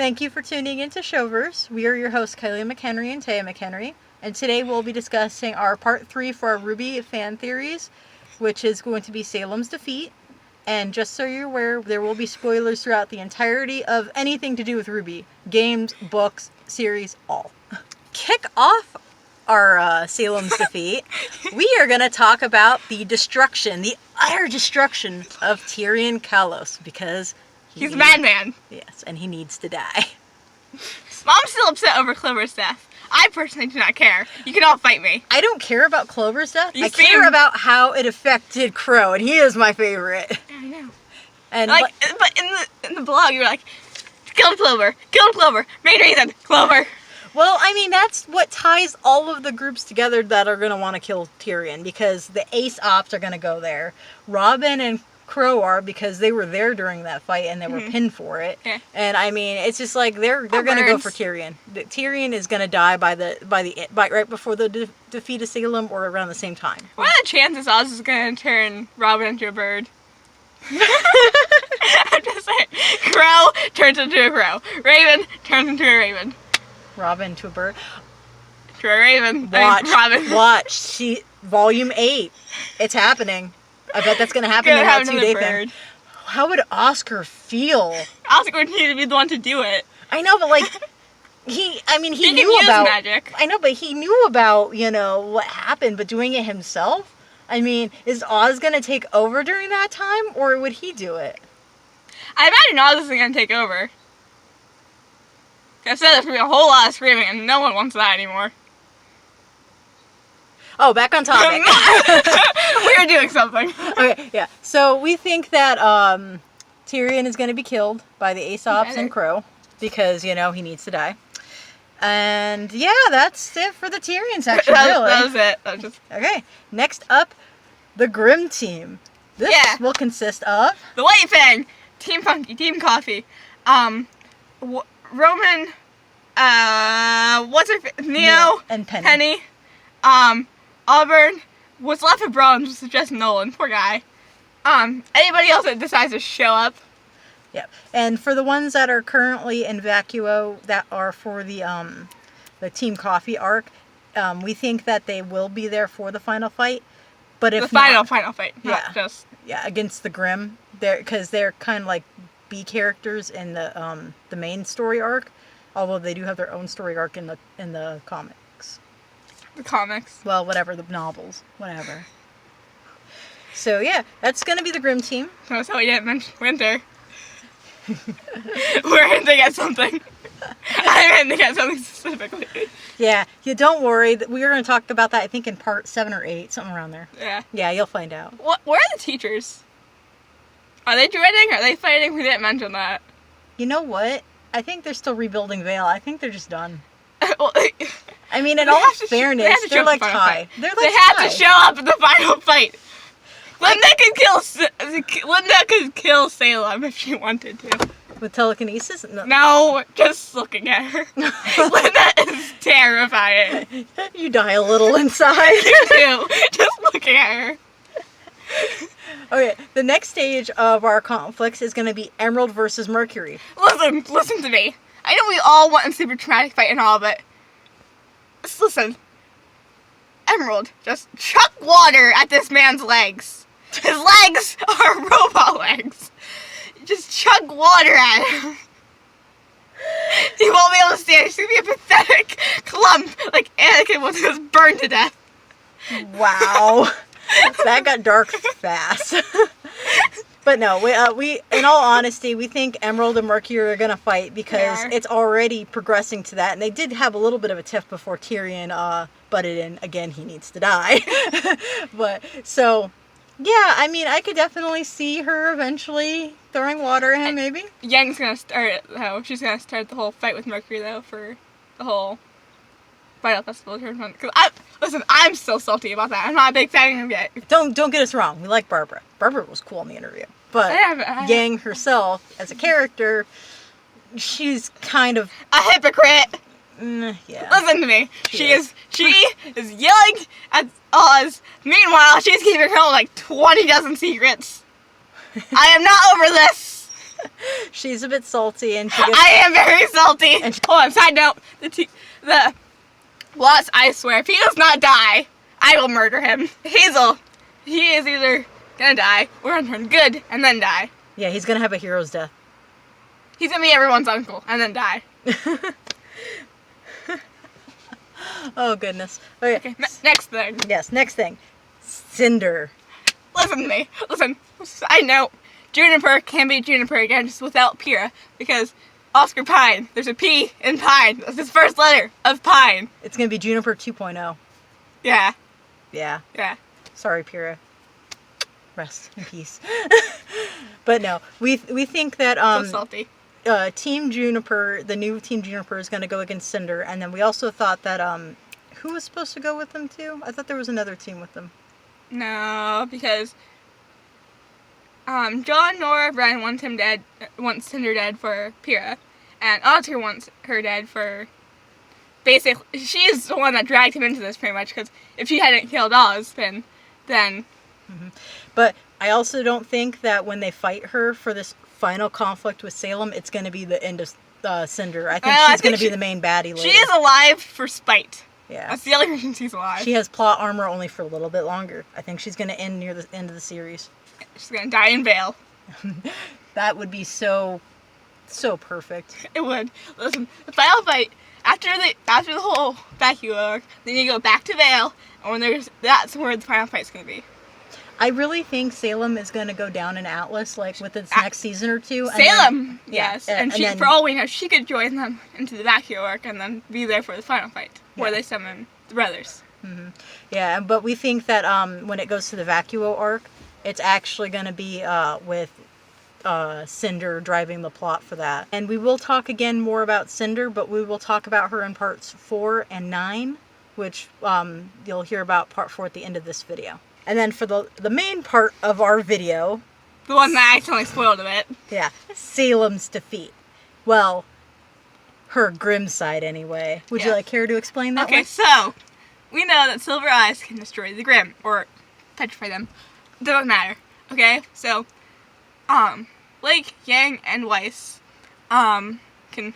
Thank you for tuning into Showverse. We are your hosts, Kylie McHenry and Taya McHenry, and today we'll be discussing our part 3 for our RWBY fan theories, which is going to be Salem's defeat. And just so you're aware, there will be spoilers throughout the entirety of anything to do with RWBY. Games, books, series, all. Kick off our Salem's defeat. We are going to talk about the destruction, the utter destruction of Tyrion Kalos, because he's a madman. Yes, and he needs to die. I'm still upset over Clover's death. I personally do not care. You can all fight me. I don't care about Clover's death. I care about how it affected Crow, and he is my favorite. I know. And like, but in the blog, you were like, killed Clover, main reason, Clover. Well, I mean, that's what ties all of the groups together that are going to want to kill Tyrion, because the Ace Ops are going to go there. Robin and Crow are, because they were there during that fight and they were pinned for it. Yeah. And I mean, it's just like they're going to go for Tyrion. Tyrion is going to die by right before the defeat of Salem, or around the same time. What are the chances Oz is going to turn Robin into a bird? I'm just saying. Crow turns into a crow. Raven turns into a raven. Robin to a bird. To a raven. Watch. Volume 8. It's happening. I bet that's going to happen in that 2-day thing. How would Oscar feel? Oscar would need to be the one to do it. I know, but like, he knew about magic. I know, but he knew about, what happened, but doing it himself? I mean, is Oz going to take over during that time, or would he do it? I imagine Oz is going to take over. I said there's going to be a whole lot of screaming, and no one wants that anymore. Oh, back on topic. We were doing something. Okay, yeah. So we think that Tyrion is going to be killed by the Aesops and Crow, because, he needs to die. And yeah, that's it for the Tyrion section, really. That was it. Okay, next up, the Grimm team. This will consist of the White Fang, Team Funky, Team Coffee, Roman, Neo, and Penny. Auburn, what's left of Bronze was just Nolan, poor guy. Anybody else that decides to show up. Yep. And for the ones that are currently in Vacuo that are for the Team Coffee arc, we think that they will be there for the final fight. But if final fight, against the Grimm, because they're kind of like B characters in the main story arc, although they do have their own story arc in the comics. The comics. Well, whatever, the novels, whatever. So yeah, that's gonna be the Grimm team. Notice how we didn't mention Winter. We're hinting at something. I'm hinting at something specifically. Yeah, don't worry. We are going to talk about that, I think, in part 7 or 8, something around there. Yeah. Yeah, you'll find out. Where are the teachers? Are they dreading? Are they fighting? We didn't mention that. You know what? I think they're still rebuilding Vale. I think they're just done. Well, I mean, in all fairness, they're like Ty. They have to show up at the final fight. Linda could kill Salem if she wanted to. With telekinesis? No, just looking at her. Linda is terrifying. You die a little inside. You do. Just looking at her. Okay, the next stage of our conflicts is going to be Emerald versus Mercury. Listen to me. I know we all want a super traumatic fight and all, but just listen. Emerald, just chuck water at this man's legs. His legs are robot legs. Just chuck water at him. He won't be able to stand. He's going to be a pathetic clump like Anakin was just burned to death. Wow. That got dark fast. But no, we in all honesty, we think Emerald and Mercury are going to fight because it's already progressing to that. And they did have a little bit of a tiff before Tyrion butted in. Again, he needs to die. But, so, yeah, I mean, I could definitely see her eventually throwing water at him, maybe. Yang's going to start it, though. She's going to start the whole fight with Mercury, though, for the whole Final Festival tournament. Because listen, I'm still salty about that. I'm not a big fan of him yet. Don't get us wrong. We like Barbara. Barbara was cool in the interview. But Yang herself, as a character, she's kind of a hypocrite. Yeah. Listen to me. She is yelling at Oz. Meanwhile, she's keeping her like 20 dozen secrets. I am not over this. She's a bit salty, and she gets... I am very salty. And Hold on, side note. Watts, I swear, if he does not die, I will murder him. Hazel, he is either gonna die or gonna turn good and then die. Yeah, he's gonna have a hero's death. He's gonna be everyone's uncle and then die. Oh, goodness. Okay, Next thing. yes, next thing. Cinder. Listen to me. Listen. Side note. Juniper can be Juniper again, just without Pyrrha, because Oscar Pine. There's a P in Pine. That's his first letter of Pine. It's gonna be Juniper 2.0. Yeah. Yeah. Yeah. Sorry, Pyrrha. Rest in peace. But no, we think that So salty. Team Juniper, the new Team Juniper, is going to go against Cinder, and then we also thought that who was supposed to go with them too? I thought there was another team with them. No, because John, Nora, Brian wants Cinder dead for Pyrrha, and Otter wants her dead for. Basically, she's the one that dragged him into this pretty much. Because if she hadn't killed Ozpin, then. Mm-hmm. But I also don't think that when they fight her for this final conflict with Salem, it's going to be the end of Cinder. I think she's going to be the main baddie later. She is alive for spite. Yeah. That's the only reason she's alive. She has plot armor only for a little bit longer. I think she's going to end near the end of the series. She's going to die in Vale. That would be so perfect. It would. Listen, the final fight, after the whole vacuum arc, then you go back to Vale, and that's where the final fight's going to be. I really think Salem is going to go down in Atlas, like, with its next season or two. And Salem! Then, yes. Yeah, and she, then, for all we know, she could join them into the vacuum arc and then be there for the final fight, where they summon the brothers. Mm-hmm. Yeah, but we think that when it goes to the Vacuo arc, it's actually going to be with Cinder driving the plot for that. And we will talk again more about Cinder, but we will talk about her in parts 4 and 9, which you'll hear about part 4 at the end of this video. And then for the main part of our video... The one that accidentally spoiled a bit. Yeah, Salem's defeat. Well, her grim side anyway. Would you care to explain that? Okay, so we know that Silver Eyes can destroy the Grim or petrify them. Doesn't matter. Okay, so Blake, Yang, and Weiss can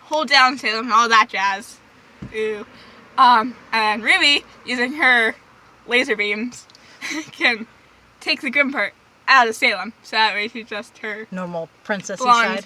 hold down Salem and all that jazz. Ooh. And Ruby, using her laser beams, can take the Grim part out of Salem. So that way she's just her normal princessy blonde, side.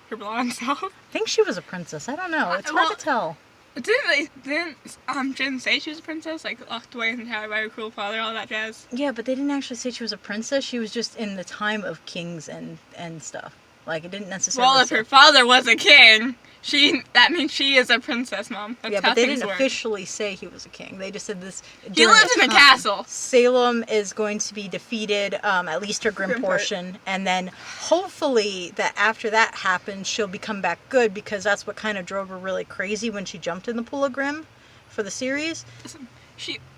Her blonde self. I think she was a princess. I don't know. It's hard to tell. Didn't Jin say she was a princess? Like, locked away in the tower by her cruel father, all that jazz? Yeah, but they didn't actually say she was a princess. She was just in the time of kings and stuff. Like, it didn't necessarily Well, if her father was a king, that means she is a princess, Mom. That's but how they things didn't work. officially say he was a king. They just said this. He lives in a castle. Salem is going to be defeated, at least her Grim portion, and then hopefully that after that happens, she'll become back good, because that's what kind of drove her really crazy when she jumped in the pool of Grim for the series. Listen,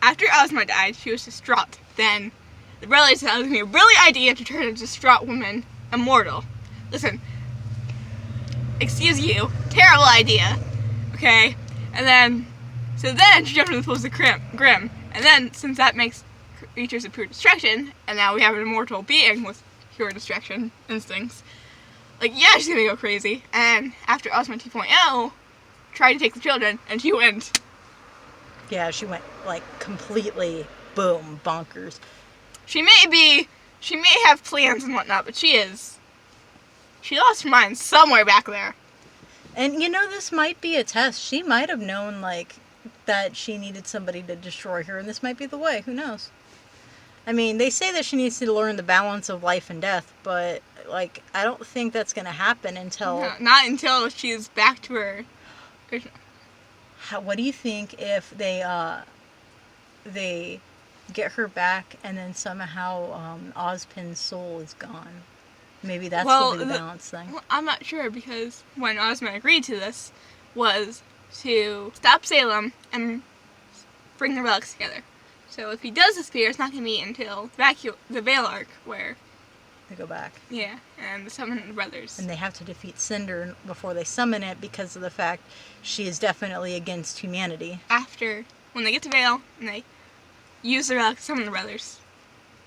after Ozma died, she was distraught. Then the brothers said it was going to be a really idea to turn a distraught woman immortal. Listen, excuse you, terrible idea, okay? And then, so then she jumped in the pool of the Grim. And then, since that makes creatures of pure destruction, and now we have an immortal being with pure destruction instincts, like, yeah, she's gonna go crazy. And after Ozma 2.0, tried to take the children, and she went. Yeah, she went, like, completely, boom, bonkers. She may have plans and whatnot, but she lost her mind somewhere back there. And, this might be a test. She might have known, like, that she needed somebody to destroy her, and this might be the way. Who knows? I mean, they say that she needs to learn the balance of life and death, but, like, I don't think that's going to happen until... No, not until she's back to her original. What do you think if they get her back and then somehow Ozpin's soul is gone? Maybe that's the balance thing. Well, I'm not sure, because when Ozma agreed to this was to stop Salem and bring the relics together. So if he does disappear, it's not going to be until the Veil arc where they go back. Yeah, and the Summon Brothers. And they have to defeat Cinder before they summon it because of the fact she is definitely against humanity. When they get to Veil and they use the relics to summon the brothers,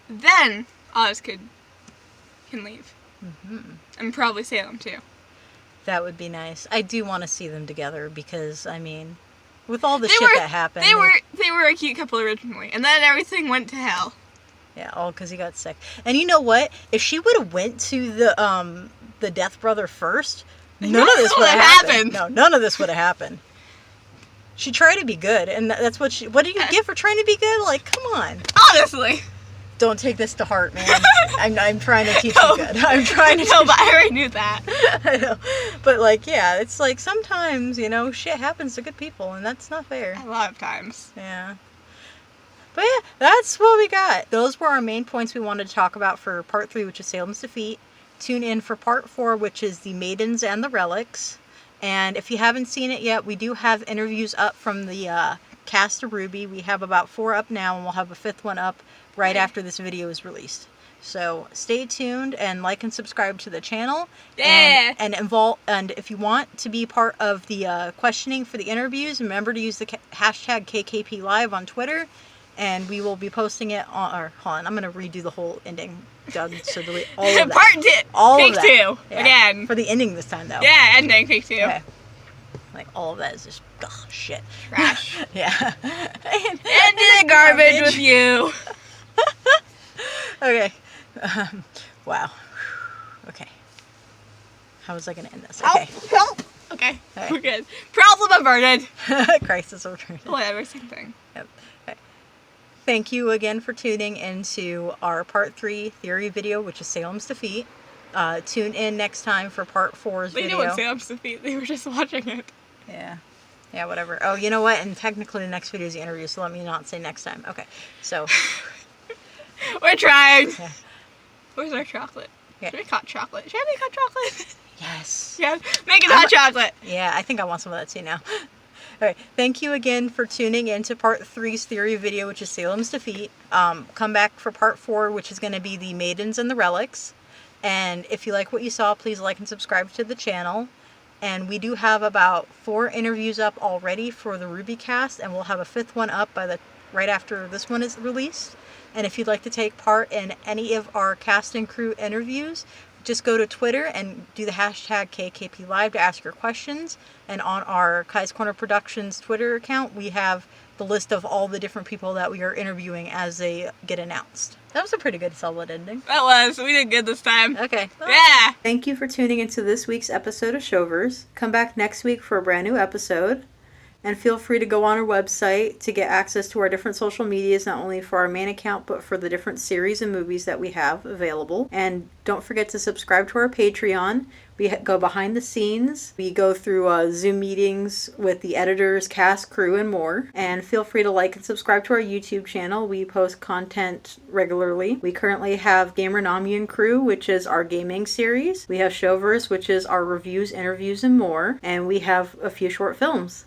then Oz can leave. Mm-hmm. And probably Salem, too. That would be nice. I do want to see them together because, I mean, with all the shit that happened. They were a cute couple originally, and then everything went to hell. Yeah, all because he got sick. And you know what? If she would have went to the Death Brother first, none of this would have happened. No, none of this would have happened. She tried to be good, and that's what she... What do you get for trying to be good? Like, come on. Honestly. Don't take this to heart, man. I'm trying to teach you good. I'm trying to No, but I already knew that. I know. But, like, yeah, it's like sometimes, you know, shit happens to good people, and that's not fair. A lot of times. Yeah. But yeah, that's what we got. Those were our main points we wanted to talk about for part 3, which is Salem's Defeat. Tune in for part 4, which is the Maidens and the Relics. And if you haven't seen it yet, we do have interviews up from the cast of RWBY. We have about 4 up now, and we'll have a 5th one up right after this video is released. So stay tuned and like and subscribe to the channel. Yeah. And if you want to be part of the questioning for the interviews, remember to use the hashtag KKPLive on Twitter. And we will be posting it on... Or, hold on, I'm going to redo the whole ending, Doug, so delete all of that. Part 2. All take of that. 2. Yeah. Again. For the ending this time, though. Yeah, ending. Take 2. Okay. Like, all of that is just... shit. Trash. Yeah. And in the garbage with you. Okay. Wow. Okay. How was I going to end this? Help. Okay. Help. Okay. We're good. Problem averted. Crisis averted. Whatever, same thing. Yep. Okay. Thank you again for tuning into our Part 3 theory video, which is Salem's Defeat. Tune in next time for Part 4's They video. knew what Salem's Defeat. They were just watching it. Yeah. Yeah, whatever. Oh, you know what? And technically the next video is the interview, so let me not say next time. Okay. So. We're trying. Yeah. Where's our chocolate? Yeah. Should we hot chocolate? Should I make hot chocolate? Yes. Yeah. Make it hot chocolate. Yeah, I think I want some of that too now. Alright, thank you again for tuning into Part 3's theory video, which is Salem's Defeat. Come back for Part 4, which is going to be the Maidens and the Relics. And if you like what you saw, please like and subscribe to the channel. And we do have about 4 interviews up already for the RWBY cast, and we'll have a 5th one up right after this one is released. And if you'd like to take part in any of our cast and crew interviews, just go to Twitter and do the hashtag KKPLive to ask your questions. And on our Kai's Corner Productions Twitter account, we have the list of all the different people that we are interviewing as they get announced. That was a pretty good solid ending. That was. We did good this time. Okay. Well, yeah. Thank you for tuning into this week's episode of Showverse. Come back next week for a brand new episode. And feel free to go on our website to get access to our different social medias, not only for our main account, but for the different series and movies that we have available. And don't forget to subscribe to our Patreon. We go behind the scenes. We go through Zoom meetings with the editors, cast, crew, and more. And feel free to like and subscribe to our YouTube channel. We post content regularly. We currently have Gamer Nami and Crew, which is our gaming series. We have Showverse, which is our reviews, interviews, and more. And we have a few short films.